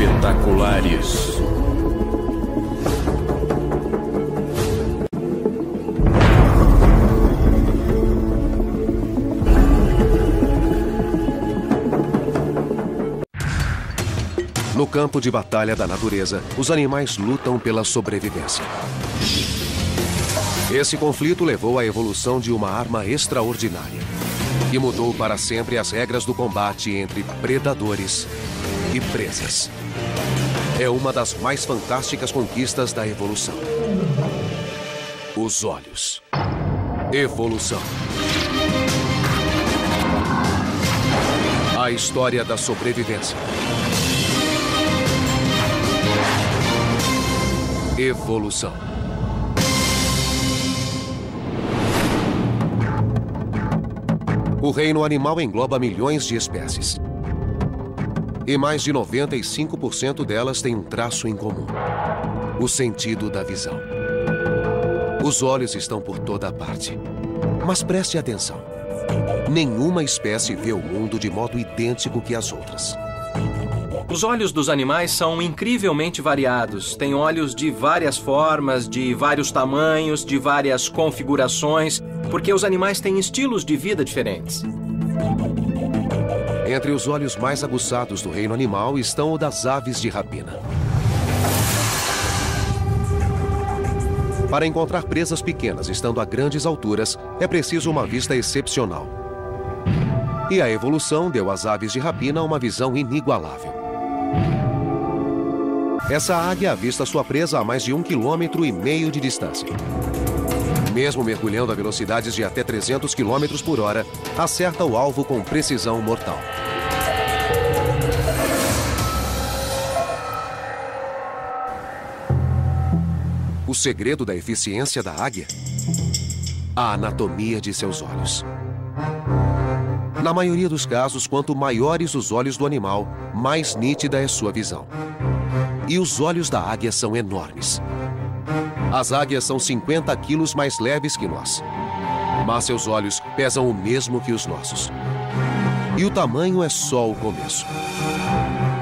espetaculares. No campo de batalha da natureza, os animais lutam pela sobrevivência. Esse conflito levou à evolução de uma arma extraordinária e mudou para sempre as regras do combate entre predadores e presas. É uma das mais fantásticas conquistas da evolução. Os olhos. Evolução. A história da sobrevivência. Evolução. O reino animal engloba milhões de espécies. E mais de 95% delas têm um traço em comum: o sentido da visão. Os olhos estão por toda parte. Mas preste atenção. Nenhuma espécie vê o mundo de modo idêntico que as outras. Os olhos dos animais são incrivelmente variados. Têm olhos de várias formas, de vários tamanhos, de várias configurações, porque os animais têm estilos de vida diferentes. Entre os olhos mais aguçados do reino animal estão o das aves de rapina. Para encontrar presas pequenas estando a grandes alturas, é preciso uma vista excepcional. E a evolução deu às aves de rapina uma visão inigualável. Essa águia avista sua presa a mais de 1,5 km de distância. Mesmo mergulhando a velocidades de até 300 km por hora, acerta o alvo com precisão mortal. O segredo da eficiência da águia? A anatomia de seus olhos. Na maioria dos casos, quanto maiores os olhos do animal, mais nítida é sua visão. E os olhos da águia são enormes. As águias são 50 quilos mais leves que nós. Mas seus olhos pesam o mesmo que os nossos. E o tamanho é só o começo.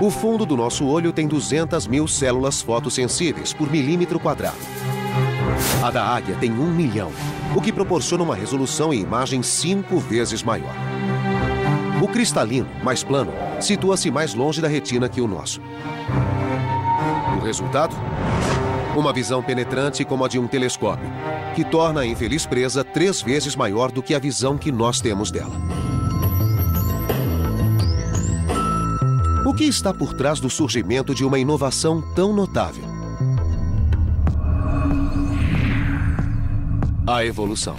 O fundo do nosso olho tem 200 mil células fotossensíveis por milímetro quadrado. A da águia tem 1 milhão, o que proporciona uma resolução e imagem 5 vezes maior. O cristalino, mais plano, situa-se mais longe da retina que o nosso. O resultado? Uma visão penetrante como a de um telescópio, que torna a infeliz presa 3 vezes maior do que a visão que nós temos dela. O que está por trás do surgimento de uma inovação tão notável? A evolução.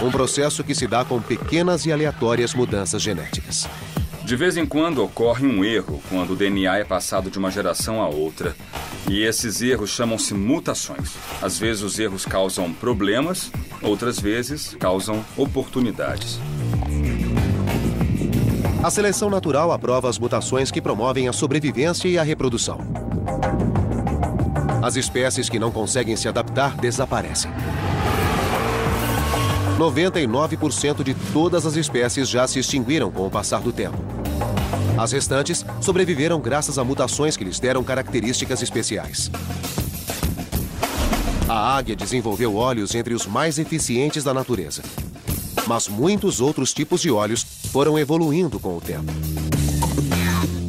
Um processo que se dá com pequenas e aleatórias mudanças genéticas. De vez em quando ocorre um erro quando o DNA é passado de uma geração a outra. E esses erros chamam-se mutações. Às vezes os erros causam problemas, outras vezes causam oportunidades. A seleção natural aprova as mutações que promovem a sobrevivência e a reprodução. As espécies que não conseguem se adaptar desaparecem. 99% de todas as espécies já se extinguiram com o passar do tempo. As restantes sobreviveram graças a mutações que lhes deram características especiais. A águia desenvolveu olhos entre os mais eficientes da natureza. Mas muitos outros tipos de olhos foram evoluindo com o tempo.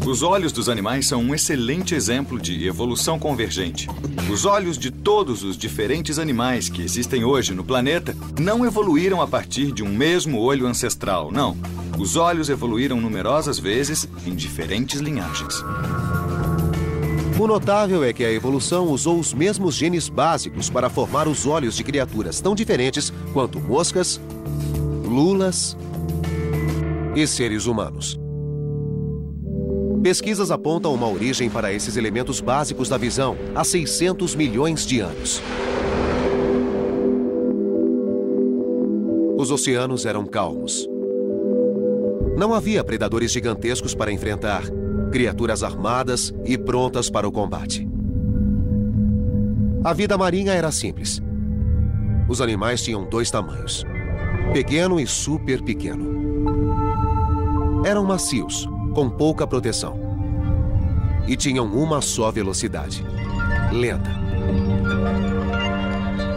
Os olhos dos animais são um excelente exemplo de evolução convergente. Os olhos de todos os diferentes animais que existem hoje no planeta não evoluíram a partir de um mesmo olho ancestral, não. Os olhos evoluíram numerosas vezes em diferentes linhagens. O notável é que a evolução usou os mesmos genes básicos para formar os olhos de criaturas tão diferentes quanto moscas, lulas e seres humanos. Pesquisas apontam uma origem para esses elementos básicos da visão há 600 milhões de anos. Os oceanos eram calmos. Não havia predadores gigantescos para enfrentar, criaturas armadas e prontas para o combate. A vida marinha era simples. Os animais tinham 2 tamanhos: pequeno e super pequeno. Eram macios, com pouca proteção. e tinham uma só velocidade: lenta.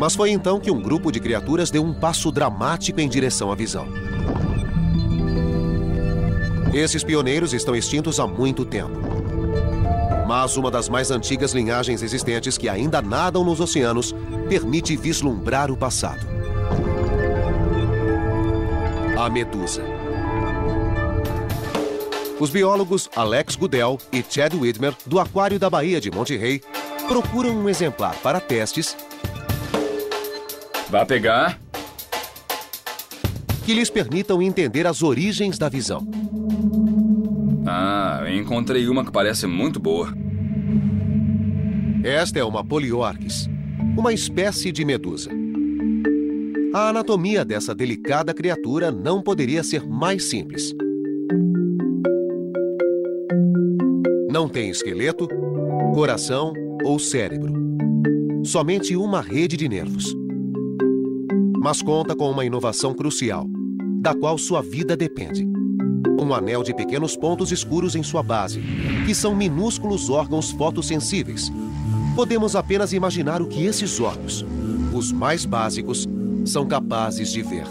Mas foi então que um grupo de criaturas deu um passo dramático em direção à visão. Esses pioneiros estão extintos há muito tempo. Mas uma das mais antigas linhagens existentes que ainda nadam nos oceanos permite vislumbrar o passado: a medusa. Os biólogos Alex Goodell e Chad Widmer, do Aquário da Baía de Monterey, procuram um exemplar para testes Vá pegar. que lhes permitam entender as origens da visão. Eu encontrei uma que parece muito boa. Esta é uma Poliorchis, uma espécie de medusa. A anatomia dessa delicada criatura não poderia ser mais simples. Não tem esqueleto, coração ou cérebro. Somente uma rede de nervos. Mas conta com uma inovação crucial, da qual sua vida depende: um anel de pequenos pontos escuros em sua base, que são minúsculos órgãos fotossensíveis. Podemos apenas imaginar o que esses olhos, os mais básicos, são capazes de ver.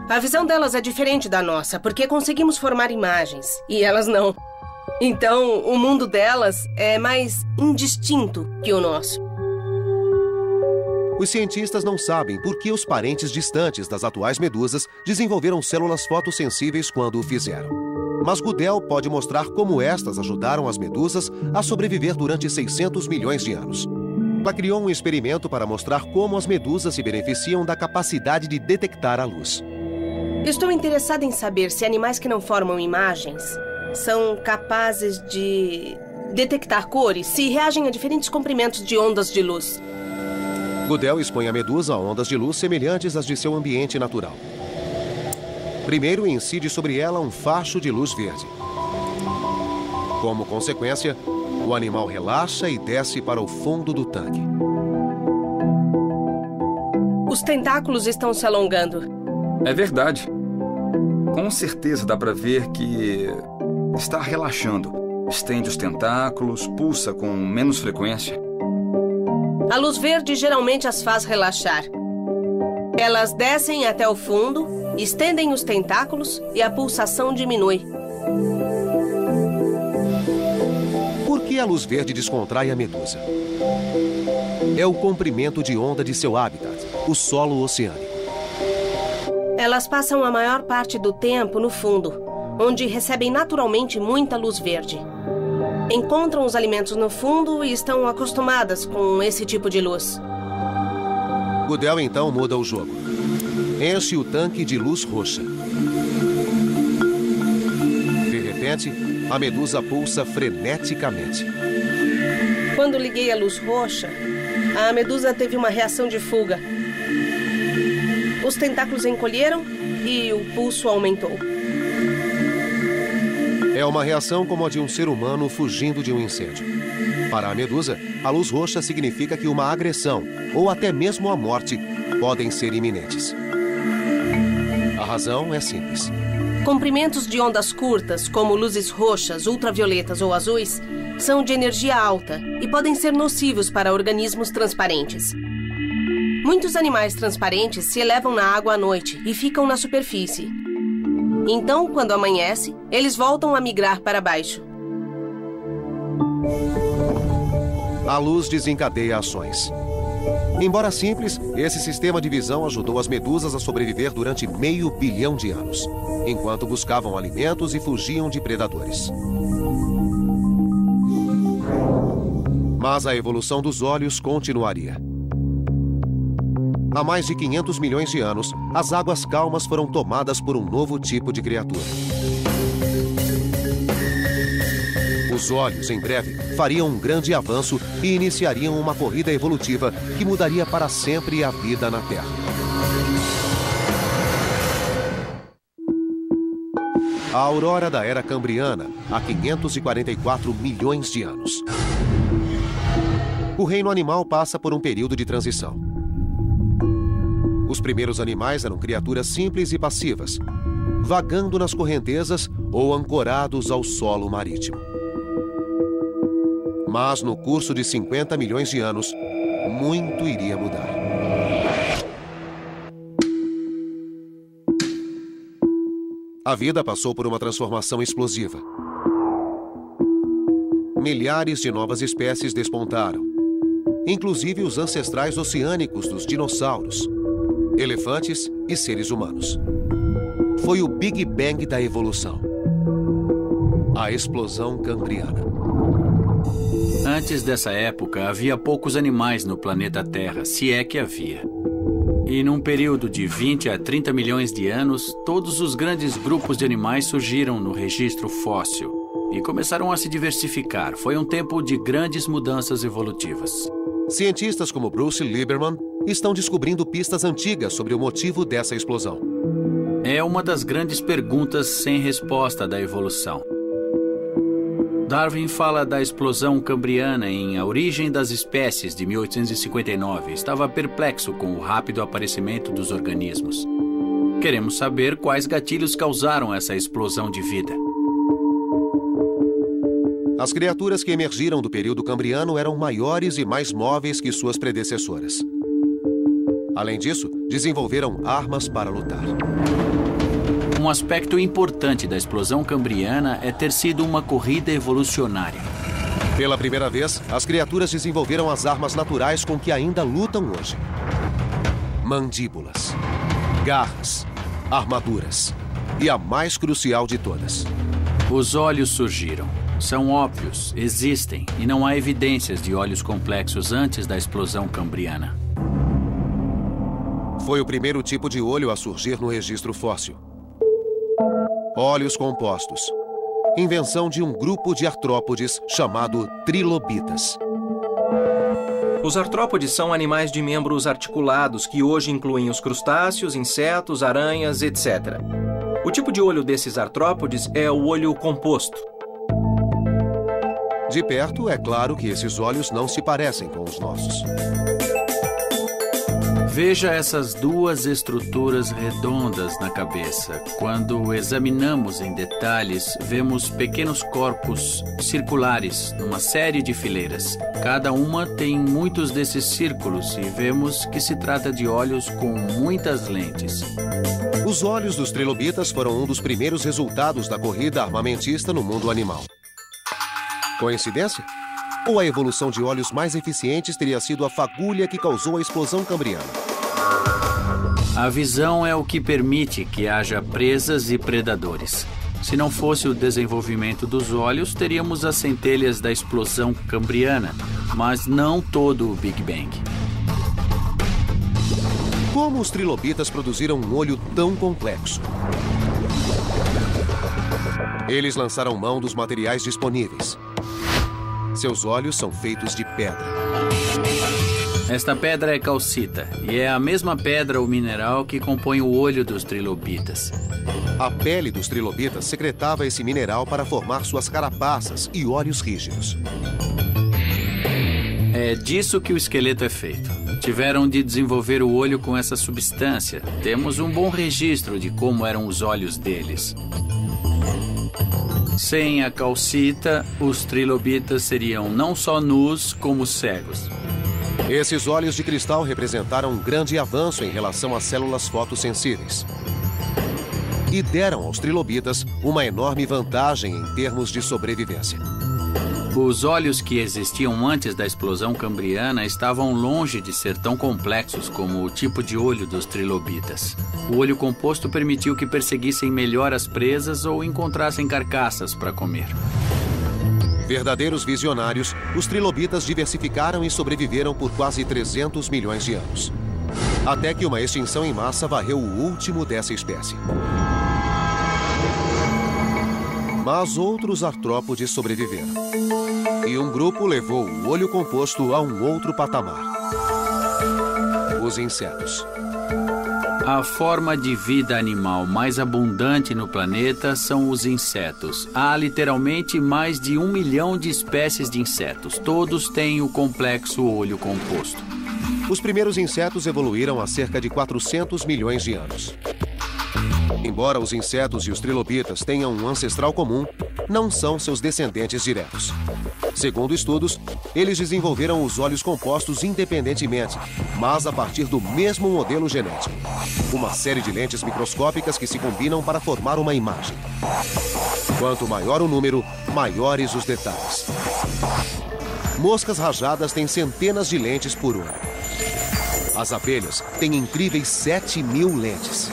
A visão delas é diferente da nossa, porque conseguimos formar imagens, e elas não. Então, o mundo delas é mais indistinto que o nosso. Os cientistas não sabem por que os parentes distantes das atuais medusas desenvolveram células fotossensíveis quando o fizeram. Mas Goodell pode mostrar como estas ajudaram as medusas a sobreviver durante 600 milhões de anos. Ela criou um experimento para mostrar como as medusas se beneficiam da capacidade de detectar a luz. Estou interessada em saber se animais que não formam imagens são capazes de detectar cores, se reagem a diferentes comprimentos de ondas de luz. Goodell expõe a medusa a ondas de luz semelhantes às de seu ambiente natural. Primeiro, incide sobre ela um facho de luz verde. Como consequência, o animal relaxa e desce para o fundo do tanque. Os tentáculos estão se alongando. É verdade. Com certeza dá para ver que está relaxando. Estende os tentáculos, pulsa com menos frequência. A luz verde geralmente as faz relaxar. Elas descem até o fundo, estendem os tentáculos e a pulsação diminui. Por que a luz verde descontrai a medusa? É o comprimento de onda de seu habitat, o solo oceânico. Elas passam a maior parte do tempo no fundo, onde recebem naturalmente muita luz verde. Encontram os alimentos no fundo e estão acostumadas com esse tipo de luz. Goodell então muda o jogo. Enche o tanque de luz roxa. De repente, a medusa pulsa freneticamente. Quando liguei a luz roxa, a medusa teve uma reação de fuga. Os tentáculos encolheram e o pulso aumentou. É uma reação como a de um ser humano fugindo de um incêndio. Para a medusa, a luz roxa significa que uma agressão, ou até mesmo a morte, podem ser iminentes. A razão é simples. Comprimentos de ondas curtas, como luzes roxas, ultravioletas ou azuis, são de energia alta e podem ser nocivos para organismos transparentes. Muitos animais transparentes se elevam na água à noite e ficam na superfície. Então, quando amanhece, eles voltam a migrar para baixo. A luz desencadeia ações. Embora simples, esse sistema de visão ajudou as medusas a sobreviver durante 500 bilhão de anos, enquanto buscavam alimentos e fugiam de predadores. Mas a evolução dos olhos continuaria. Há mais de 500 milhões de anos, as águas calmas foram tomadas por um novo tipo de criatura. Os olhos, em breve, fariam um grande avanço e iniciariam uma corrida evolutiva que mudaria para sempre a vida na Terra. A aurora da Era Cambriana, há 544 milhões de anos. O reino animal passa por um período de transição. Os primeiros animais eram criaturas simples e passivas, vagando nas correntezas ou ancorados ao solo marítimo. Mas no curso de 50 milhões de anos, muito iria mudar. A vida passou por uma transformação explosiva. Milhares de novas espécies despontaram, inclusive os ancestrais oceânicos dos dinossauros, elefantes e seres humanos. Foi o Big Bang da evolução. A explosão cambriana. Antes dessa época, havia poucos animais no planeta Terra, se é que havia. E num período de 20 a 30 milhões de anos, todos os grandes grupos de animais surgiram no registro fóssil e começaram a se diversificar. Foi um tempo de grandes mudanças evolutivas. Cientistas como Bruce Lieberman estão descobrindo pistas antigas sobre o motivo dessa explosão. É uma das grandes perguntas sem resposta da evolução. Darwin fala da explosão cambriana em A Origem das Espécies, de 1859. Estava perplexo com o rápido aparecimento dos organismos. Queremos saber quais gatilhos causaram essa explosão de vida. As criaturas que emergiram do período cambriano eram maiores e mais móveis que suas predecessoras. Além disso, desenvolveram armas para lutar. Um aspecto importante da explosão cambriana é ter sido uma corrida evolucionária. Pela primeira vez, as criaturas desenvolveram as armas naturais com que ainda lutam hoje. Mandíbulas, garras, armaduras e a mais crucial de todas. Os olhos surgiram. São óbvios, existem, e não há evidências de olhos complexos antes da explosão cambriana. Foi o primeiro tipo de olho a surgir no registro fóssil. Olhos compostos. Invenção de um grupo de artrópodes chamado trilobitas. Os artrópodes são animais de membros articulados que hoje incluem os crustáceos, insetos, aranhas, etc. O tipo de olho desses artrópodes é o olho composto. De perto, é claro que esses olhos não se parecem com os nossos. Veja essas duas estruturas redondas na cabeça. Quando examinamos em detalhes, vemos pequenos corpos circulares numa série de fileiras. Cada uma tem muitos desses círculos e vemos que se trata de olhos com muitas lentes. Os olhos dos trilobitas foram um dos primeiros resultados da corrida armamentista no mundo animal. Coincidência? Ou a evolução de olhos mais eficientes teria sido a fagulha que causou a explosão cambriana? A visão é o que permite que haja presas e predadores. Se não fosse o desenvolvimento dos olhos, teríamos as centelhas da explosão cambriana, mas não todo o Big Bang. Como os trilobitas produziram um olho tão complexo? Eles lançaram mão dos materiais disponíveis. Seus olhos são feitos de pedra. Esta pedra é calcita, e é a mesma pedra ou mineral que compõe o olho dos trilobitas. A pele dos trilobitas secretava esse mineral para formar suas carapaças e olhos rígidos. É disso que o esqueleto é feito. Tiveram de desenvolver o olho com essa substância. Temos um bom registro de como eram os olhos deles. Sem a calcita, os trilobitas seriam não só nus, como cegos. Esses olhos de cristal representaram um grande avanço em relação às células fotossensíveis. E deram aos trilobitas uma enorme vantagem em termos de sobrevivência. Os olhos que existiam antes da explosão cambriana estavam longe de ser tão complexos como o tipo de olho dos trilobitas. O olho composto permitiu que perseguissem melhor as presas ou encontrassem carcaças para comer. Verdadeiros visionários, os trilobitas diversificaram e sobreviveram por quase 300 milhões de anos. Até que uma extinção em massa varreu o último dessa espécie. Mas outros artrópodes sobreviveram. E um grupo levou o olho composto a um outro patamar. Os insetos. A forma de vida animal mais abundante no planeta são os insetos. Há literalmente mais de 1 milhão de espécies de insetos. Todos têm o complexo olho composto. Os primeiros insetos evoluíram há cerca de 400 milhões de anos. Embora os insetos e os trilobitas tenham um ancestral comum, não são seus descendentes diretos. Segundo estudos, eles desenvolveram os olhos compostos independentemente, mas a partir do mesmo modelo genético. Uma série de lentes microscópicas que se combinam para formar uma imagem. Quanto maior o número, maiores os detalhes. Moscas rajadas têm centenas de lentes por olho. As abelhas têm incríveis 7.000 lentes.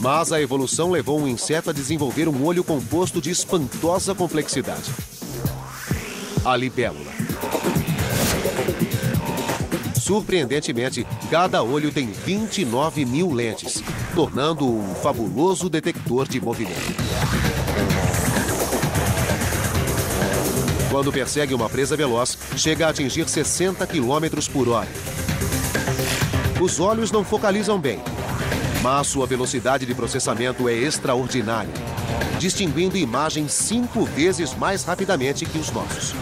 Mas a evolução levou um inseto a desenvolver um olho composto de espantosa complexidade. A libélula. Surpreendentemente, cada olho tem 29.000 lentes, tornando-o um fabuloso detector de movimento. Quando persegue uma presa veloz, chega a atingir 60 km por hora. Os olhos não focalizam bem, mas sua velocidade de processamento é extraordinária, distinguindo imagens 5 vezes mais rapidamente que os nossos.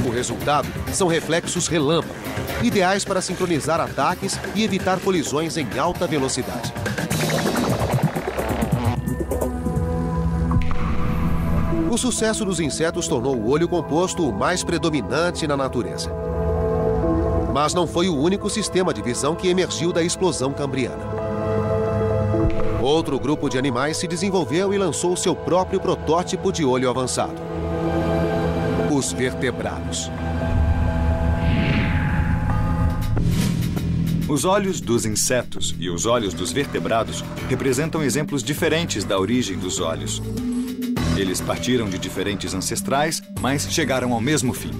O resultado são reflexos relâmpago, ideais para sincronizar ataques e evitar colisões em alta velocidade. O sucesso dos insetos tornou o olho composto o mais predominante na natureza. Mas não foi o único sistema de visão que emergiu da explosão cambriana. Outro grupo de animais se desenvolveu e lançou seu próprio protótipo de olho avançado: os vertebrados. Os olhos dos insetos e os olhos dos vertebrados representam exemplos diferentes da origem dos olhos. Eles partiram de diferentes ancestrais, mas chegaram ao mesmo fim.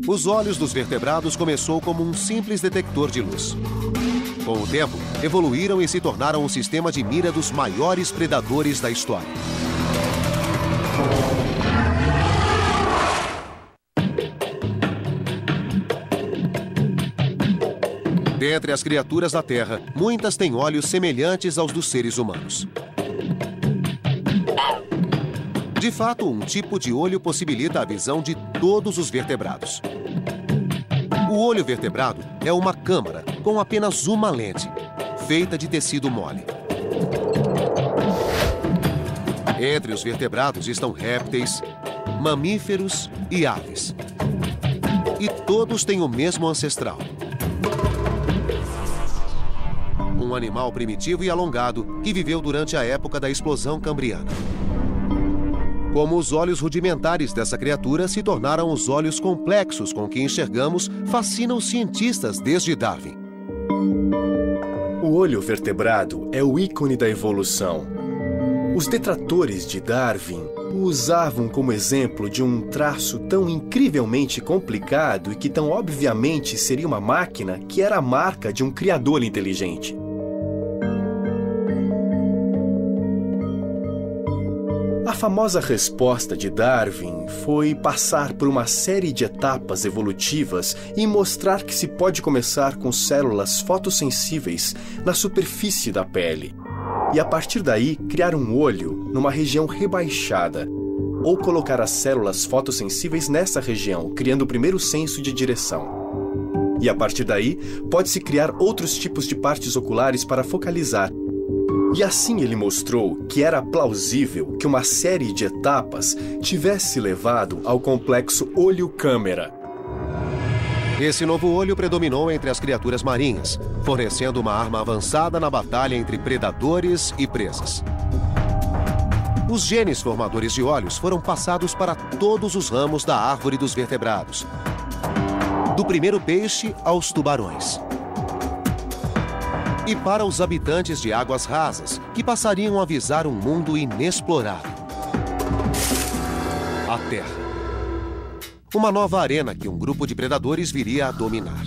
Os olhos dos vertebrados começou como um simples detector de luz. Com o tempo, evoluíram e se tornaram o sistema de mira dos maiores predadores da história. Dentre as criaturas da Terra, muitas têm olhos semelhantes aos dos seres humanos. De fato, um tipo de olho possibilita a visão de todos os vertebrados. O olho vertebrado é uma câmara com apenas uma lente, feita de tecido mole. Entre os vertebrados estão répteis, mamíferos e aves. E todos têm o mesmo ancestral. Um animal primitivo e alongado que viveu durante a época da explosão cambriana. Como os olhos rudimentares dessa criatura se tornaram os olhos complexos com que enxergamos, fascinam os cientistas desde Darwin. O olho vertebrado é o ícone da evolução. Os detratores de Darwin o usavam como exemplo de um traço tão incrivelmente complicado e que tão obviamente seria uma máquina que era a marca de um criador inteligente. A famosa resposta de Darwin foi passar por uma série de etapas evolutivas e mostrar que se pode começar com células fotossensíveis na superfície da pele. E a partir daí, criar um olho numa região rebaixada, ou colocar as células fotossensíveis nessa região, criando o primeiro senso de direção. E a partir daí, pode-se criar outros tipos de partes oculares para focalizar. E assim ele mostrou que era plausível que uma série de etapas tivesse levado ao complexo olho-câmera. Esse novo olho predominou entre as criaturas marinhas, fornecendo uma arma avançada na batalha entre predadores e presas. Os genes formadores de olhos foram passados para todos os ramos da árvore dos vertebrados, do primeiro peixe aos tubarões. E para os habitantes de águas rasas, que passariam a visar um mundo inexplorado. A Terra. Uma nova arena que um grupo de predadores viria a dominar.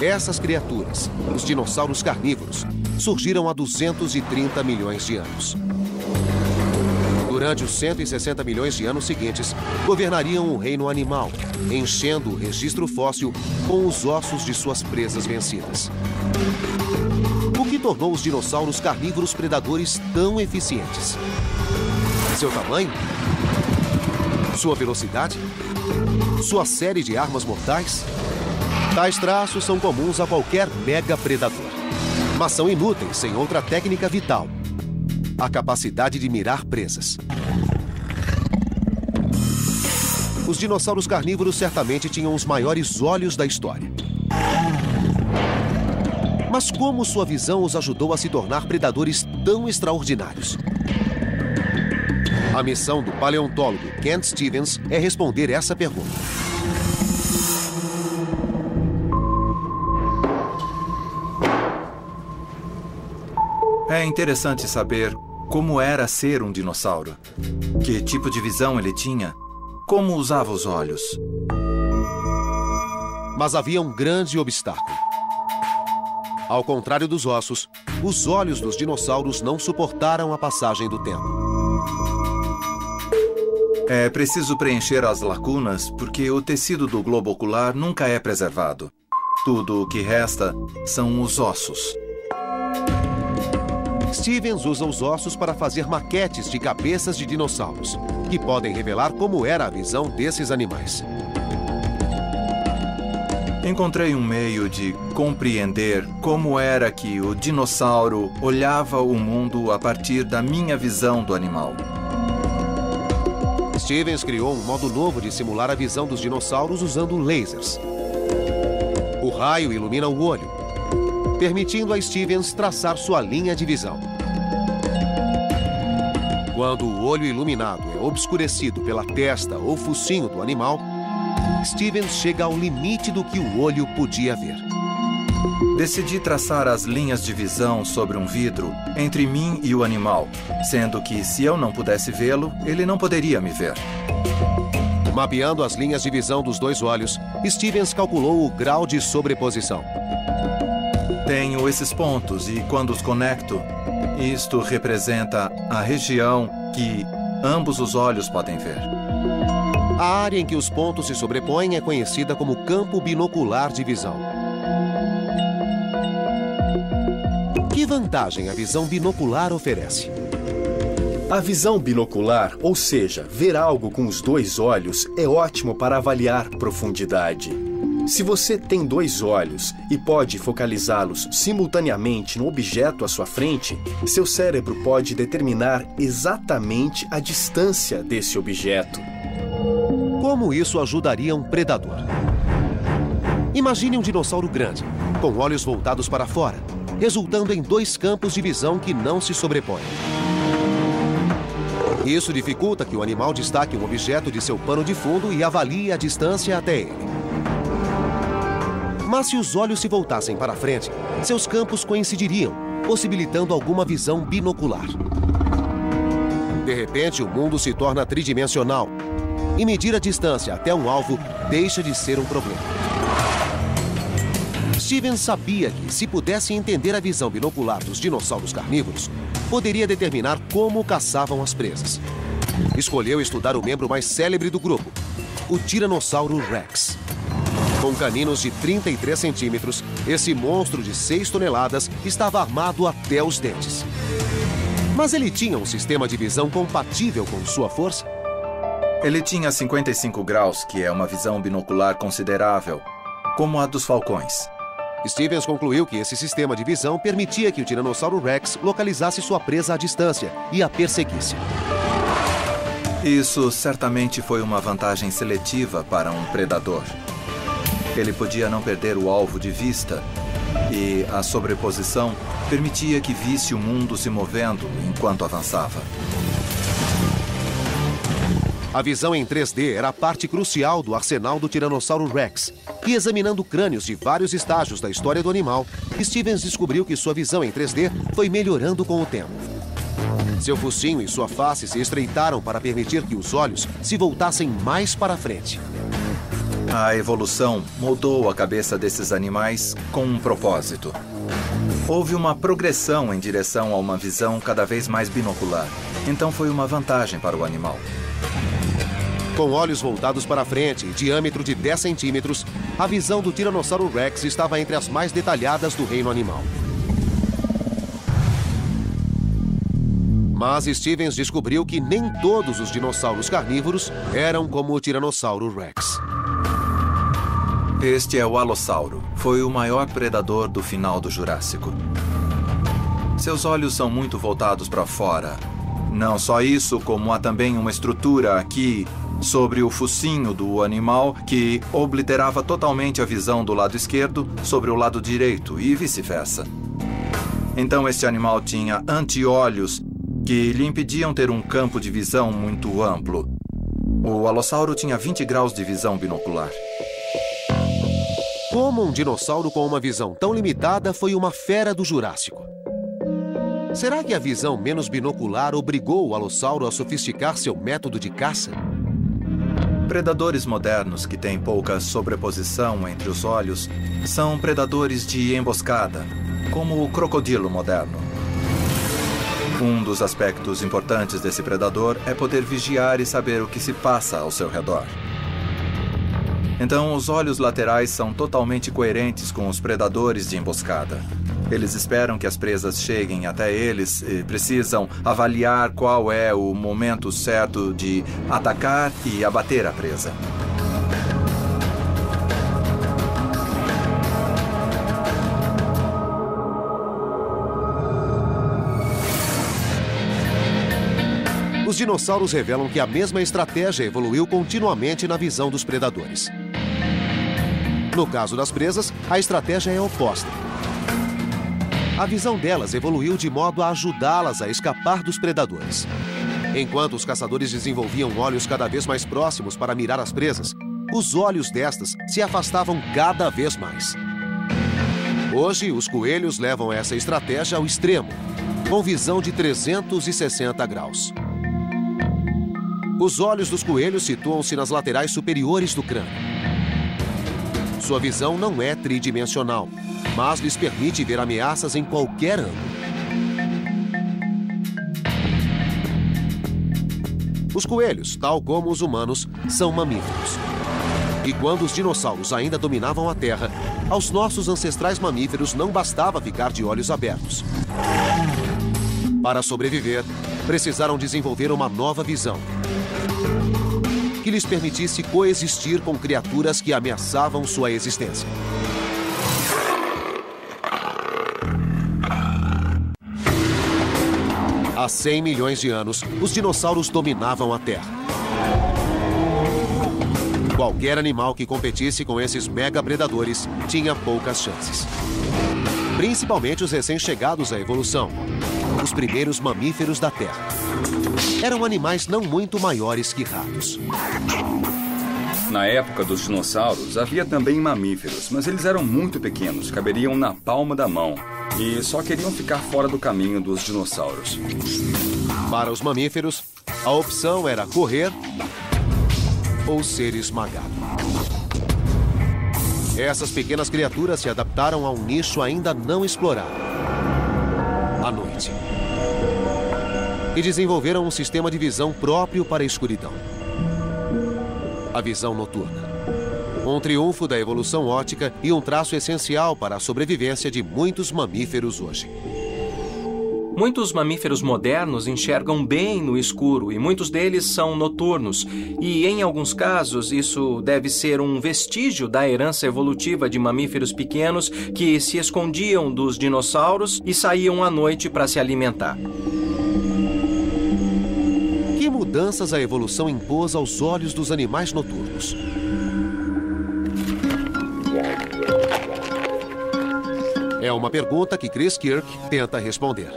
Essas criaturas, os dinossauros carnívoros, surgiram há 230 milhões de anos. Durante os 160 milhões de anos seguintes, governariam o reino animal, enchendo o registro fóssil com os ossos de suas presas vencidas. O que tornou os dinossauros carnívoros predadores tão eficientes? Seu tamanho? Sua velocidade? Sua série de armas mortais? Tais traços são comuns a qualquer mega predador, mas são inúteis sem outra técnica vital: a capacidade de mirar presas. Os dinossauros carnívoros certamente tinham os maiores olhos da história. Mas como sua visão os ajudou a se tornar predadores tão extraordinários? A missão do paleontólogo Kent Stevens é responder essa pergunta. É interessante saber como era ser um dinossauro. Que tipo de visão ele tinha? Como usava os olhos? Mas havia um grande obstáculo. Ao contrário dos ossos, os olhos dos dinossauros não suportaram a passagem do tempo. É preciso preencher as lacunas porque o tecido do globo ocular nunca é preservado. Tudo o que resta são os ossos. Stevens usa os ossos para fazer maquetes de cabeças de dinossauros, que podem revelar como era a visão desses animais. Encontrei um meio de compreender como era que o dinossauro olhava o mundo a partir da minha visão do animal. Stevens criou um modo novo de simular a visão dos dinossauros usando lasers. O raio ilumina o olho, permitindo a Stevens traçar sua linha de visão. Quando o olho iluminado é obscurecido pela testa ou focinho do animal, Stevens chega ao limite do que o olho podia ver. Decidi traçar as linhas de visão sobre um vidro entre mim e o animal, sendo que, se eu não pudesse vê-lo, ele não poderia me ver. Mapeando as linhas de visão dos dois olhos, Stevens calculou o grau de sobreposição. Tenho esses pontos e, quando os conecto, isto representa a região que ambos os olhos podem ver. A área em que os pontos se sobrepõem é conhecida como campo binocular de visão. Que vantagem a visão binocular oferece? A visão binocular, ou seja, ver algo com os dois olhos, é ótimo para avaliar profundidade. Se você tem dois olhos e pode focalizá-los simultaneamente no objeto à sua frente, seu cérebro pode determinar exatamente a distância desse objeto. Como isso ajudaria um predador? Imagine um dinossauro grande, com olhos voltados para fora, resultando em dois campos de visão que não se sobrepõem. Isso dificulta que o animal destaque um objeto de seu pano de fundo e avalie a distância até ele. Mas se os olhos se voltassem para frente, seus campos coincidiriam, possibilitando alguma visão binocular. De repente, o mundo se torna tridimensional e medir a distância até um alvo deixa de ser um problema. Stevens sabia que, se pudesse entender a visão binocular dos dinossauros carnívoros, poderia determinar como caçavam as presas. Escolheu estudar o membro mais célebre do grupo, o Tiranossauro Rex. Com caninos de 33 centímetros, esse monstro de 6 toneladas estava armado até os dentes. Mas ele tinha um sistema de visão compatível com sua força? Ele tinha 55 graus, que é uma visão binocular considerável, como a dos falcões. Stevens concluiu que esse sistema de visão permitia que o Tiranossauro Rex localizasse sua presa à distância e a perseguisse. Isso certamente foi uma vantagem seletiva para um predador. Ele podia não perder o alvo de vista e a sobreposição permitia que visse o mundo se movendo enquanto avançava. A visão em 3D era a parte crucial do arsenal do Tiranossauro Rex. E examinando crânios de vários estágios da história do animal, Stevens descobriu que sua visão em 3D foi melhorando com o tempo. Seu focinho e sua face se estreitaram para permitir que os olhos se voltassem mais para frente. A evolução moldou a cabeça desses animais com um propósito. Houve uma progressão em direção a uma visão cada vez mais binocular. Então foi uma vantagem para o animal. Com olhos voltados para frente e diâmetro de 10 centímetros, a visão do Tiranossauro Rex estava entre as mais detalhadas do reino animal. Mas Stevens descobriu que nem todos os dinossauros carnívoros eram como o Tiranossauro Rex. Este é o alossauro. Foi o maior predador do final do Jurássico. Seus olhos são muito voltados para fora. Não só isso, como há também uma estrutura aqui sobre o focinho do animal que obliterava totalmente a visão do lado esquerdo sobre o lado direito e vice-versa. Então este animal tinha anti-olhos que lhe impediam ter um campo de visão muito amplo. O alossauro tinha 20 graus de visão binocular. Como um dinossauro com uma visão tão limitada foi uma fera do Jurássico? Será que a visão menos binocular obrigou o alossauro a sofisticar seu método de caça? Predadores modernos que têm pouca sobreposição entre os olhos são predadores de emboscada, como o crocodilo moderno. Um dos aspectos importantes desse predador é poder vigiar e saber o que se passa ao seu redor. Então, os olhos laterais são totalmente coerentes com os predadores de emboscada. Eles esperam que as presas cheguem até eles e precisam avaliar qual é o momento certo de atacar e abater a presa. Os dinossauros revelam que a mesma estratégia evoluiu continuamente na visão dos predadores. No caso das presas, a estratégia é oposta. A visão delas evoluiu de modo a ajudá-las a escapar dos predadores. Enquanto os caçadores desenvolviam olhos cada vez mais próximos para mirar as presas, os olhos destas se afastavam cada vez mais. Hoje, os coelhos levam essa estratégia ao extremo, com visão de 360 graus. Os olhos dos coelhos situam-se nas laterais superiores do crânio. Sua visão não é tridimensional, mas lhes permite ver ameaças em qualquer ângulo. Os coelhos, tal como os humanos, são mamíferos. E quando os dinossauros ainda dominavam a Terra, aos nossos ancestrais mamíferos não bastava ficar de olhos abertos. Para sobreviver, precisaram desenvolver uma nova visão, que lhes permitisse coexistir com criaturas que ameaçavam sua existência. Há 100 milhões de anos, os dinossauros dominavam a Terra. Qualquer animal que competisse com esses mega-predadores tinha poucas chances. Principalmente os recém-chegados à evolução, os primeiros mamíferos da Terra. Eram animais não muito maiores que ratos. Na época dos dinossauros, havia também mamíferos, mas eles eram muito pequenos, caberiam na palma da mão e só queriam ficar fora do caminho dos dinossauros. Para os mamíferos, a opção era correr ou ser esmagado. Essas pequenas criaturas se adaptaram a um nicho ainda não explorado: a noite. E desenvolveram um sistema de visão próprio para a escuridão: a visão noturna. Um triunfo da evolução óptica e um traço essencial para a sobrevivência de muitos mamíferos hoje. Muitos mamíferos modernos enxergam bem no escuro e muitos deles são noturnos. E, em alguns casos, isso deve ser um vestígio da herança evolutiva de mamíferos pequenos que se escondiam dos dinossauros e saíam à noite para se alimentar. Que mudanças a evolução impôs aos olhos dos animais noturnos? É uma pergunta que Chris Kirk tenta responder.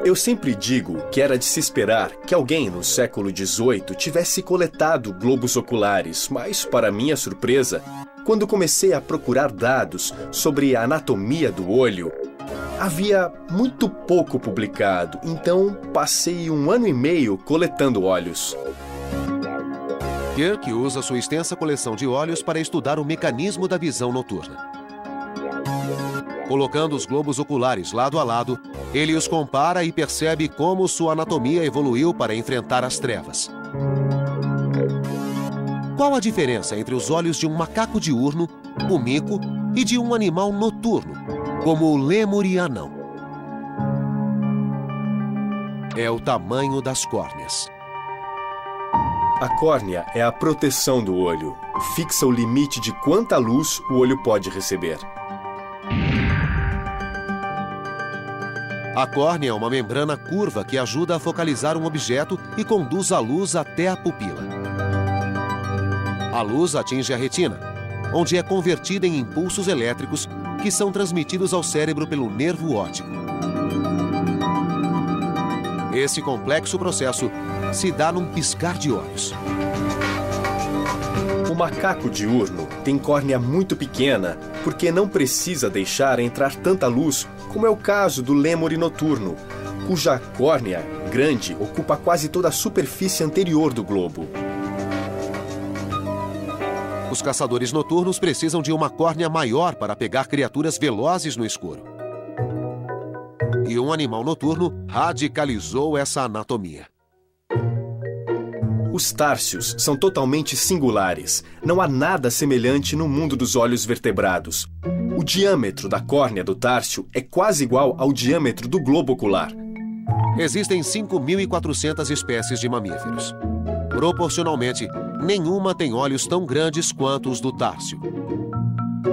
Eu sempre digo que era de se esperar que alguém no século XVIII tivesse coletado globos oculares, mas, para minha surpresa, quando comecei a procurar dados sobre a anatomia do olho, havia muito pouco publicado, então passei 1 ano e meio coletando olhos. Kirk usa sua extensa coleção de olhos para estudar o mecanismo da visão noturna. Colocando os globos oculares lado a lado, ele os compara e percebe como sua anatomia evoluiu para enfrentar as trevas. Qual a diferença entre os olhos de um macaco diurno, o mico, e de um animal noturno, como o lêmur e anão? É o tamanho das córneas. A córnea é a proteção do olho. Fixa o limite de quanta luz o olho pode receber. A córnea é uma membrana curva que ajuda a focalizar um objeto e conduz a luz até a pupila. A luz atinge a retina, onde é convertida em impulsos elétricos que são transmitidos ao cérebro pelo nervo óptico. Esse complexo processo se dá num piscar de olhos. O macaco diurno tem córnea muito pequena porque não precisa deixar entrar tanta luz, como é o caso do lêmure noturno, cuja córnea grande ocupa quase toda a superfície anterior do globo. Os caçadores noturnos precisam de uma córnea maior para pegar criaturas velozes no escuro. E um animal noturno radicalizou essa anatomia. Os társios são totalmente singulares. Não há nada semelhante no mundo dos olhos vertebrados. O diâmetro da córnea do társio é quase igual ao diâmetro do globo ocular. Existem 5.400 espécies de mamíferos. Proporcionalmente, nenhuma tem olhos tão grandes quanto os do társio.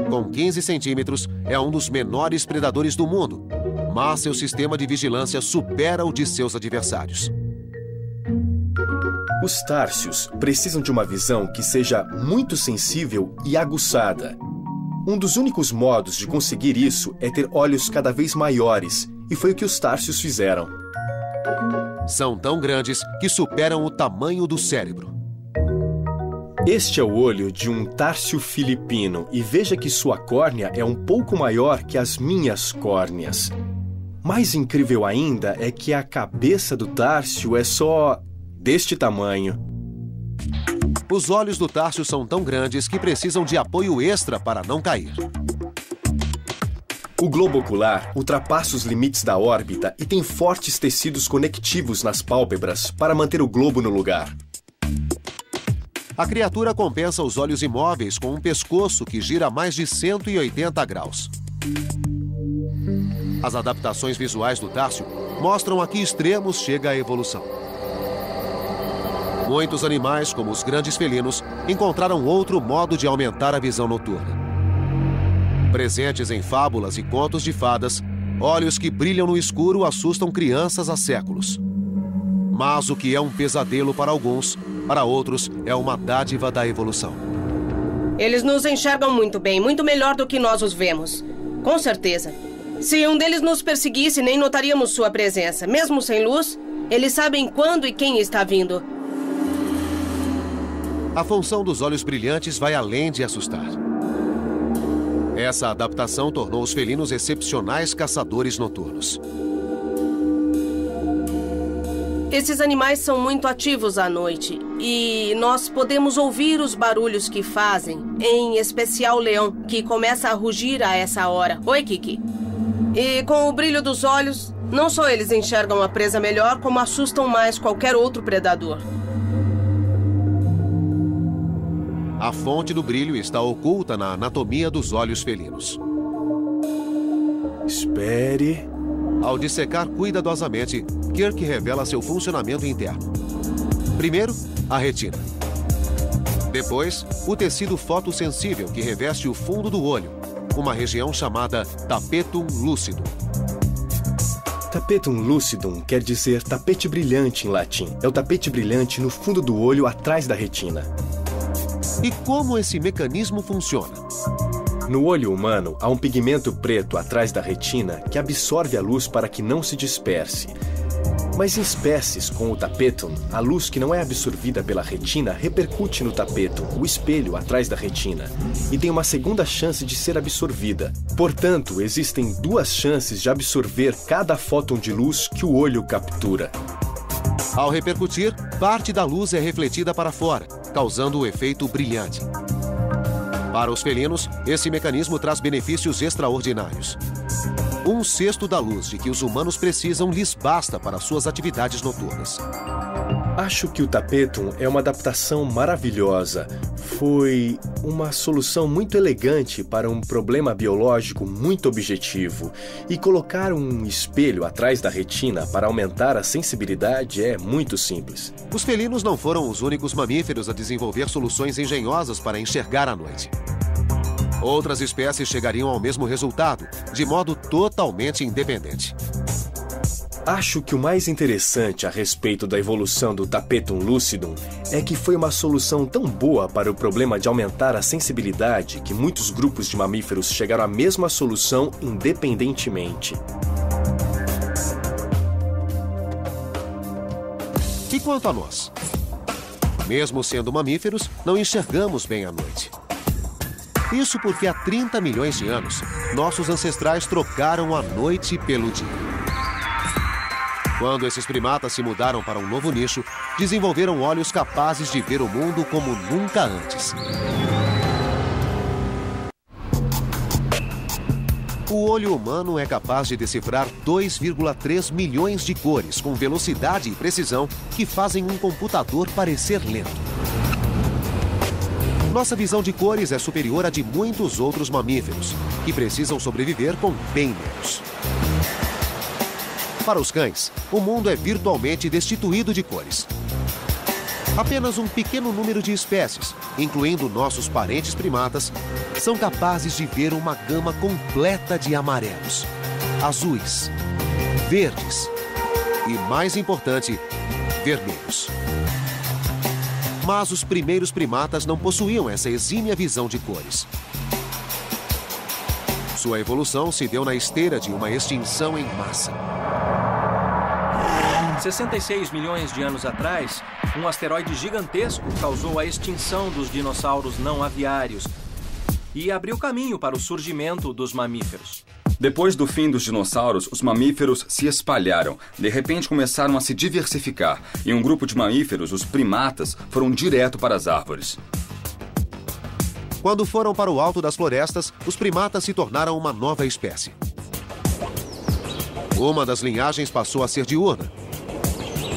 Com 15 centímetros, é um dos menores predadores do mundo, mas seu sistema de vigilância supera o de seus adversários. Os társios precisam de uma visão que seja muito sensível e aguçada. Um dos únicos modos de conseguir isso é ter olhos cada vez maiores, e foi o que os társios fizeram. São tão grandes que superam o tamanho do cérebro. Este é o olho de um társio filipino, e veja que sua córnea é um pouco maior que as minhas córneas. Mais incrível ainda é que a cabeça do társio é só deste tamanho. Os olhos do társio são tão grandes que precisam de apoio extra para não cair. O globo ocular ultrapassa os limites da órbita e tem fortes tecidos conectivos nas pálpebras para manter o globo no lugar. A criatura compensa os olhos imóveis com um pescoço que gira a mais de 180 graus. As adaptações visuais do társio mostram a que extremos chega a evolução. Muitos animais, como os grandes felinos, encontraram outro modo de aumentar a visão noturna. Presentes em fábulas e contos de fadas, olhos que brilham no escuro assustam crianças há séculos. Mas o que é um pesadelo para alguns, para outros é uma dádiva da evolução. Eles nos enxergam muito bem, muito melhor do que nós os vemos. Com certeza. Se um deles nos perseguisse, nem notaríamos sua presença. Mesmo sem luz, eles sabem quando e quem está vindo. A função dos olhos brilhantes vai além de assustar. Essa adaptação tornou os felinos excepcionais caçadores noturnos. Esses animais são muito ativos à noite e nós podemos ouvir os barulhos que fazem, em especial o leão, que começa a rugir a essa hora. Oi, Kiki. E com o brilho dos olhos, não só eles enxergam a presa melhor, como assustam mais qualquer outro predador. A fonte do brilho está oculta na anatomia dos olhos felinos. Espere. Ao dissecar cuidadosamente, Kirk revela seu funcionamento interno. Primeiro, a retina. Depois, o tecido fotossensível que reveste o fundo do olho, uma região chamada tapetum lucidum. Tapetum lucidum quer dizer tapete brilhante em latim. É o tapete brilhante no fundo do olho atrás da retina. E como esse mecanismo funciona? No olho humano, há um pigmento preto atrás da retina que absorve a luz para que não se disperse. Mas em espécies com o tapetum, a luz que não é absorvida pela retina repercute no tapetum, o espelho atrás da retina, e tem uma segunda chance de ser absorvida. Portanto, existem duas chances de absorver cada fóton de luz que o olho captura. Ao repercutir, parte da luz é refletida para fora, causando o efeito brilhante. Para os felinos, esse mecanismo traz benefícios extraordinários. 1/6 da luz de que os humanos precisam lhes basta para suas atividades noturnas. Acho que o tapetum é uma adaptação maravilhosa. Foi uma solução muito elegante para um problema biológico muito objetivo. E colocar um espelho atrás da retina para aumentar a sensibilidade é muito simples. Os felinos não foram os únicos mamíferos a desenvolver soluções engenhosas para enxergar à noite. Outras espécies chegariam ao mesmo resultado, de modo totalmente independente. Acho que o mais interessante a respeito da evolução do tapetum lucidum é que foi uma solução tão boa para o problema de aumentar a sensibilidade que muitos grupos de mamíferos chegaram à mesma solução independentemente. E quanto a nós? Mesmo sendo mamíferos, não enxergamos bem à noite. Isso porque há 30 milhões de anos, nossos ancestrais trocaram a noite pelo dia. Quando esses primatas se mudaram para um novo nicho, desenvolveram olhos capazes de ver o mundo como nunca antes. O olho humano é capaz de decifrar 2,3 milhões de cores com velocidade e precisão que fazem um computador parecer lento. Nossa visão de cores é superior à de muitos outros mamíferos, que precisam sobreviver com bem menos. Para os cães, o mundo é virtualmente destituído de cores. Apenas um pequeno número de espécies, incluindo nossos parentes primatas, são capazes de ver uma gama completa de amarelos, azuis, verdes e, mais importante, vermelhos. Mas os primeiros primatas não possuíam essa exímia visão de cores. Sua evolução se deu na esteira de uma extinção em massa. 66 milhões de anos atrás, um asteroide gigantesco causou a extinção dos dinossauros não aviários e abriu caminho para o surgimento dos mamíferos. Depois do fim dos dinossauros, os mamíferos se espalharam. De repente começaram a se diversificar. E um grupo de mamíferos, os primatas, foram direto para as árvores. Quando foram para o alto das florestas, os primatas se tornaram uma nova espécie. Uma das linhagens passou a ser diurna.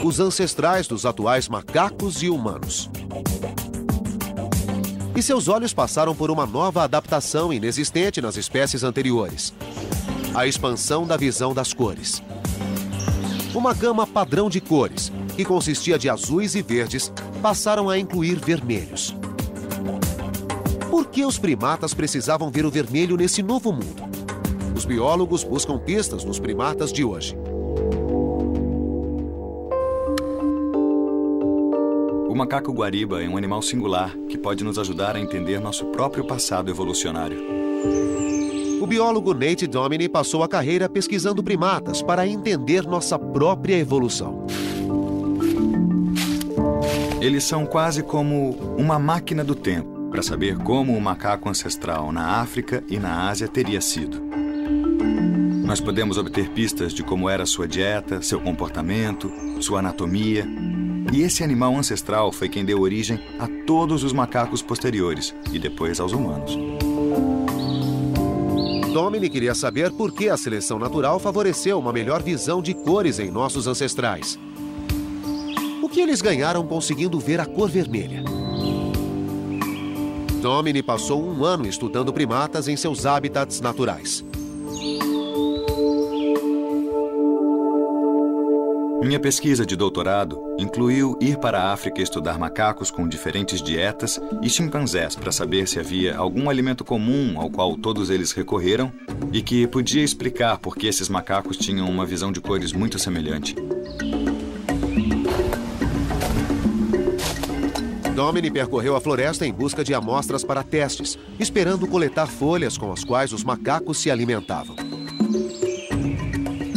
Os ancestrais dos atuais macacos e humanos. E seus olhos passaram por uma nova adaptação inexistente nas espécies anteriores. A expansão da visão das cores. Uma gama padrão de cores, que consistia de azuis e verdes, passaram a incluir vermelhos. Por que os primatas precisavam ver o vermelho nesse novo mundo? Os biólogos buscam pistas nos primatas de hoje. O macaco guariba é um animal singular que pode nos ajudar a entender nosso próprio passado evolucionário. O biólogo Nate Domini passou a carreira pesquisando primatas para entender nossa própria evolução. Eles são quase como uma máquina do tempo para saber como o macaco ancestral na África e na Ásia teria sido. Nós podemos obter pistas de como era sua dieta, seu comportamento, sua anatomia. E esse animal ancestral foi quem deu origem a todos os macacos posteriores e depois aos humanos. Domini queria saber por que a seleção natural favoreceu uma melhor visão de cores em nossos ancestrais. O que eles ganharam conseguindo ver a cor vermelha? Domini passou um ano estudando primatas em seus hábitats naturais. Minha pesquisa de doutorado incluiu ir para a África estudar macacos com diferentes dietas e chimpanzés para saber se havia algum alimento comum ao qual todos eles recorreram e que podia explicar por que esses macacos tinham uma visão de cores muito semelhante. Domini percorreu a floresta em busca de amostras para testes, esperando coletar folhas com as quais os macacos se alimentavam.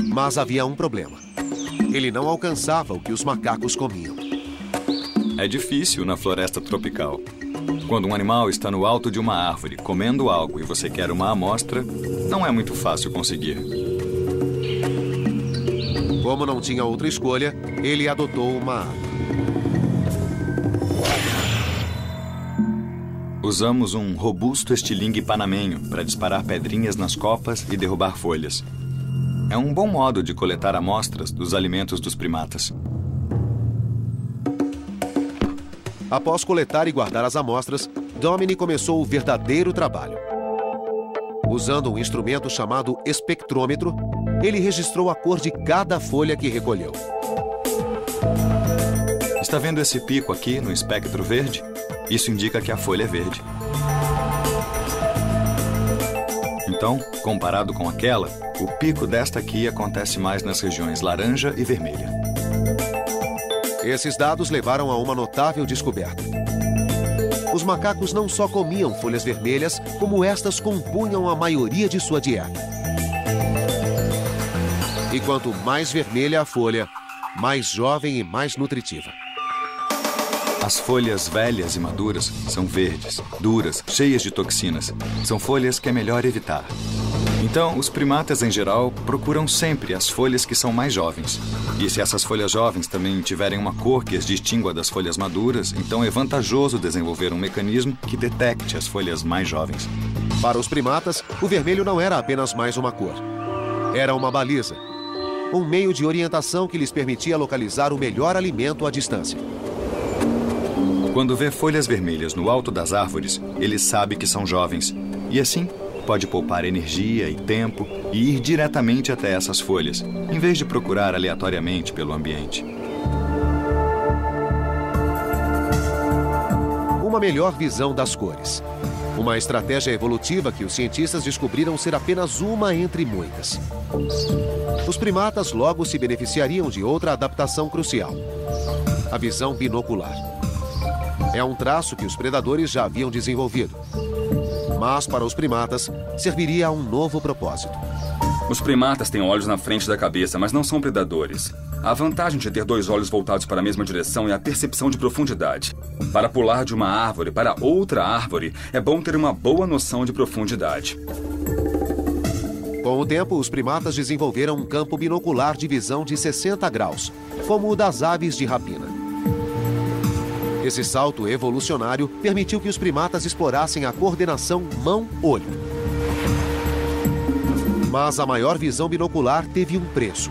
Mas havia um problema. Ele não alcançava o que os macacos comiam. É difícil na floresta tropical. Quando um animal está no alto de uma árvore comendo algo e você quer uma amostra, não é muito fácil conseguir. Como não tinha outra escolha, ele adotou uma arma. Usamos um robusto estilingue panamenho para disparar pedrinhas nas copas e derrubar folhas. É um bom modo de coletar amostras dos alimentos dos primatas. Após coletar e guardar as amostras, Domini começou o verdadeiro trabalho. Usando um instrumento chamado espectrômetro, ele registrou a cor de cada folha que recolheu. Está vendo esse pico aqui no espectro verde? Isso indica que a folha é verde. Então, comparado com aquela, o pico desta aqui acontece mais nas regiões laranja e vermelha. Esses dados levaram a uma notável descoberta. Os macacos não só comiam folhas vermelhas, como estas compunham a maioria de sua dieta. E quanto mais vermelha a folha, mais jovem e mais nutritiva. As folhas velhas e maduras são verdes, duras, cheias de toxinas. São folhas que é melhor evitar. Então, os primatas em geral procuram sempre as folhas que são mais jovens. E se essas folhas jovens também tiverem uma cor que as distingua das folhas maduras, então é vantajoso desenvolver um mecanismo que detecte as folhas mais jovens. Para os primatas, o vermelho não era apenas mais uma cor. Era uma baliza. Um meio de orientação que lhes permitia localizar o melhor alimento à distância. Quando vê folhas vermelhas no alto das árvores, ele sabe que são jovens. E assim, pode poupar energia e tempo e ir diretamente até essas folhas, em vez de procurar aleatoriamente pelo ambiente. Uma melhor visão das cores. Uma estratégia evolutiva que os cientistas descobriram ser apenas uma entre muitas. Os primatas logo se beneficiariam de outra adaptação crucial: a visão binocular. É um traço que os predadores já haviam desenvolvido. Mas, para os primatas, serviria a um novo propósito. Os primatas têm olhos na frente da cabeça, mas não são predadores. A vantagem de ter dois olhos voltados para a mesma direção é a percepção de profundidade. Para pular de uma árvore para outra árvore, é bom ter uma boa noção de profundidade. Com o tempo, os primatas desenvolveram um campo binocular de visão de 60 graus, como o das aves de rapina. Esse salto evolucionário permitiu que os primatas explorassem a coordenação mão-olho. Mas a maior visão binocular teve um preço.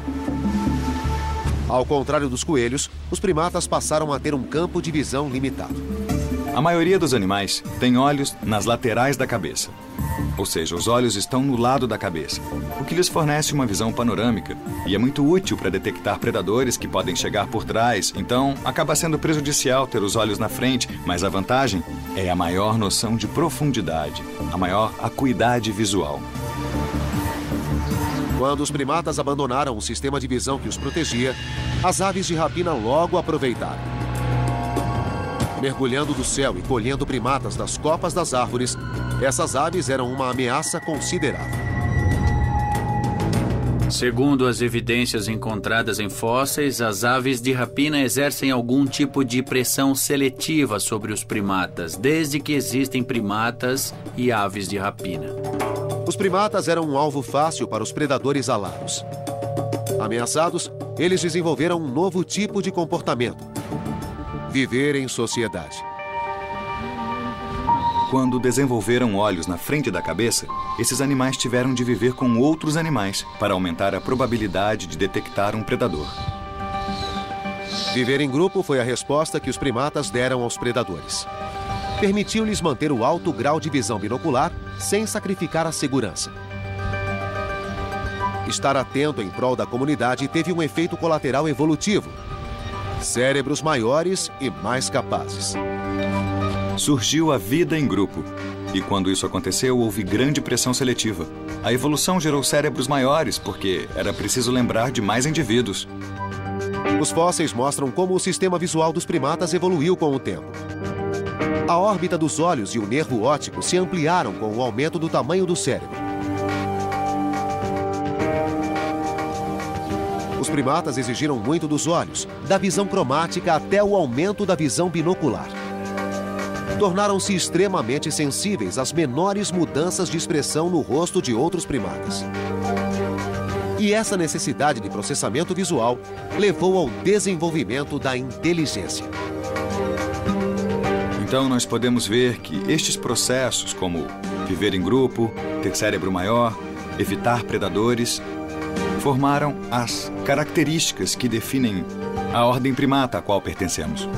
Ao contrário dos coelhos, os primatas passaram a ter um campo de visão limitado. A maioria dos animais tem olhos nas laterais da cabeça. Ou seja, os olhos estão no lado da cabeça, o que lhes fornece uma visão panorâmica e é muito útil para detectar predadores que podem chegar por trás. Então, acaba sendo prejudicial ter os olhos na frente, mas a vantagem é a maior noção de profundidade, a maior acuidade visual. Quando os primatas abandonaram o sistema de visão que os protegia, as aves de rapina logo aproveitaram. Mergulhando do céu e colhendo primatas das copas das árvores, essas aves eram uma ameaça considerável. Segundo as evidências encontradas em fósseis, as aves de rapina exercem algum tipo de pressão seletiva sobre os primatas, desde que existem primatas e aves de rapina. Os primatas eram um alvo fácil para os predadores alados. Ameaçados, eles desenvolveram um novo tipo de comportamento: viver em sociedade. Quando desenvolveram olhos na frente da cabeça, esses animais tiveram de viver com outros animais para aumentar a probabilidade de detectar um predador. Viver em grupo foi a resposta que os primatas deram aos predadores. Permitiu-lhes manter o alto grau de visão binocular sem sacrificar a segurança. Estar atento em prol da comunidade teve um efeito colateral evolutivo: cérebros maiores e mais capazes. Surgiu a vida em grupo. E quando isso aconteceu, houve grande pressão seletiva. A evolução gerou cérebros maiores, porque era preciso lembrar de mais indivíduos. Os fósseis mostram como o sistema visual dos primatas evoluiu com o tempo. A órbita dos olhos e o nervo óptico se ampliaram com o aumento do tamanho do cérebro. Os primatas exigiram muito dos olhos, da visão cromática até o aumento da visão binocular. Tornaram-se extremamente sensíveis às menores mudanças de expressão no rosto de outros primatas. E essa necessidade de processamento visual levou ao desenvolvimento da inteligência. Então nós podemos ver que estes processos, como viver em grupo, ter cérebro maior, evitar predadores, formaram as características que definem a ordem primata a qual pertencemos.